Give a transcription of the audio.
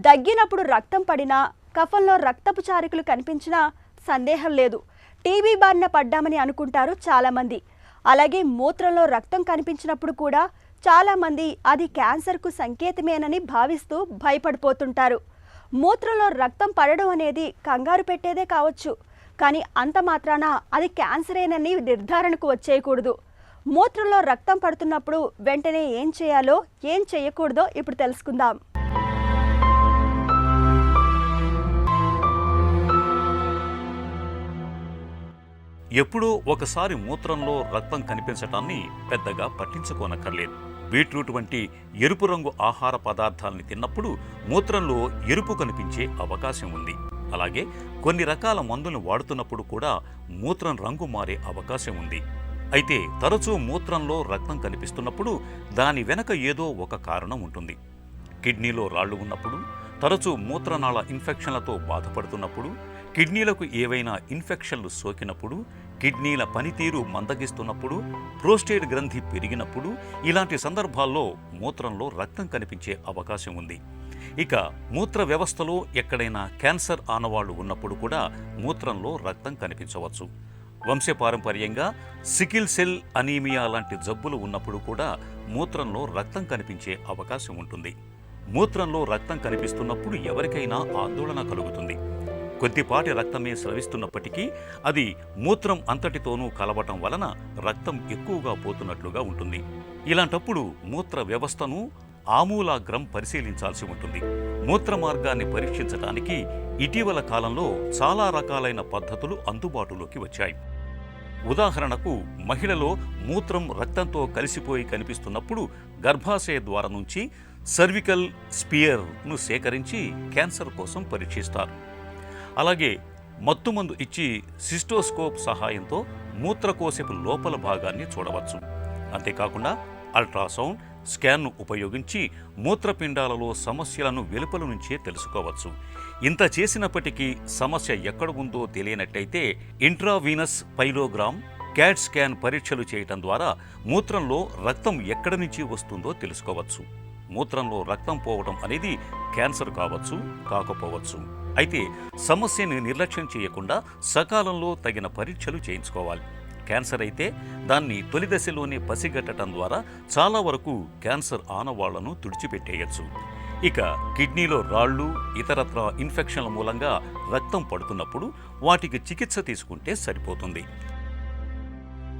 దగ్గినప్పుడు రక్తం పడినా, కఫంలో రక్తపు చారికలు కనిపించినా సందేహం లేదు, టీబీ బారిన పడ్డామని అనుకుంటారు చాలామంది. అలాగే మూత్రంలో రక్తం కనిపించినప్పుడు కూడా చాలామంది అది క్యాన్సర్కు సంకేతమేనని భావిస్తూ భయపడిపోతుంటారు. మూత్రంలో రక్తం పడడం అనేది కంగారు పెట్టేదే కావచ్చు, కానీ అంత మాత్రాన అది క్యాన్సరేనని నిర్ధారణకు వచ్చేయకూడదు. మూత్రంలో రక్తం పడుతున్నప్పుడు వెంటనే ఏం చేయాలో, ఏం చేయకూడదో ఇప్పుడు తెలుసుకుందాం. ఎప్పుడో ఒకసారి మూత్రంలో రక్తం కనిపించటాన్ని పెద్దగా పట్టించుకోనక్కర్లేదు. బీట్రూట్ వంటి ఎరుపు రంగు ఆహార పదార్థాలని తిన్నప్పుడు మూత్రంలో ఎరుపు కనిపించే అవకాశం ఉంది. అలాగే కొన్ని రకాల మందులను వాడుతున్నప్పుడు కూడా మూత్రం రంగు మారే అవకాశం ఉంది. అయితే తరచూ మూత్రంలో రక్తం కనిపిస్తున్నప్పుడు దాని వెనక ఏదో ఒక కారణం ఉంటుంది. కిడ్నీలో రాళ్లు ఉన్నప్పుడు, తరచూ మూత్రనాళ ఇన్ఫెక్షన్లతో బాధపడుతున్నప్పుడు, కిడ్నీలకు ఏవైనా ఇన్ఫెక్షన్లు సోకినప్పుడు, కిడ్నీల పనితీరు మందగిస్తున్నప్పుడు, ప్రోస్టేట్ గ్రంథి పెరిగినప్పుడు, ఇలాంటి సందర్భాల్లో మూత్రంలో రక్తం కనిపించే అవకాశం ఉంది. ఇక మూత్ర వ్యవస్థలో ఎక్కడైనా క్యాన్సర్ ఆనవాళ్లు ఉన్నప్పుడు కూడా మూత్రంలో రక్తం కనిపించవచ్చు. వంశపారంపర్యంగా సికిల్ సెల్ అనీమియా లాంటి జబ్బులు ఉన్నప్పుడు కూడా మూత్రంలో రక్తం కనిపించే అవకాశం ఉంటుంది. మూత్రంలో రక్తం కనిపిస్తున్నప్పుడు ఎవరికైనా ఆందోళన కలుగుతుంది. కొద్దిపాటి రక్తమే స్రవిస్తున్నప్పటికీ అది మూత్రం అంతటితోనూ కలవటం వలన రక్తం ఎక్కువగా పోతున్నట్లుగా ఉంటుంది. ఇలాంటప్పుడు మూత్ర వ్యవస్థను ఆమూలాగ్రం పరిశీలించాల్సి ఉంటుంది. మూత్ర మార్గాన్ని పరీక్షించడానికి ఇటీవల కాలంలో చాలా రకాలైన పద్ధతులు అందుబాటులోకి వచ్చాయి. ఉదాహరణకు, మహిళలో మూత్రం రక్తంతో కలిసిపోయి కనిపిస్తున్నప్పుడు గర్భాశయ ద్వారం నుంచి సర్వికల్ స్పియర్ను సేకరించి క్యాన్సర్ కోసం పరీక్షిస్తారు. అలాగే మత్తుమందు ఇచ్చి సిస్టోస్కోప్ సహాయంతో మూత్రకోశపు లోపల భాగాన్ని చూడవచ్చు. అంతేకాకుండా అల్ట్రాసౌండ్ స్కాన్ను ఉపయోగించి మూత్రపిండాలలో సమస్యలను వెలుపల నుంచే తెలుసుకోవచ్చు. ఇంత చేసినప్పటికీ సమస్య ఎక్కడ ఉందో తెలియనట్టయితే ఇంట్రావీనస్ పైలోగ్రామ్, క్యాట్ స్కాన్ పరీక్షలు చేయటం ద్వారా మూత్రంలో రక్తం ఎక్కడి నుంచి వస్తుందో తెలుసుకోవచ్చు. మూత్రంలో రక్తం పోవడం అనేది క్యాన్సర్ కావచ్చు, కాకపోవచ్చు. అయితే సమస్యని నిర్లక్ష్యం చేయకుండా సకాలంలో తగిన పరీక్షలు చేయించుకోవాలి. క్యాన్సర్ అయితే దాన్ని తొలి దశలోనే పసిగట్టడం ద్వారా చాలా వరకు క్యాన్సర్ ఆనవాళ్లను తుడిచిపెట్టేయచ్చు. ఇక కిడ్నీలో రాళ్లు, ఇతరత్ర ఇన్ఫెక్షన్ల మూలంగా రక్తం పడుతున్నప్పుడు వాటికి చికిత్స తీసుకుంటే సరిపోతుంది.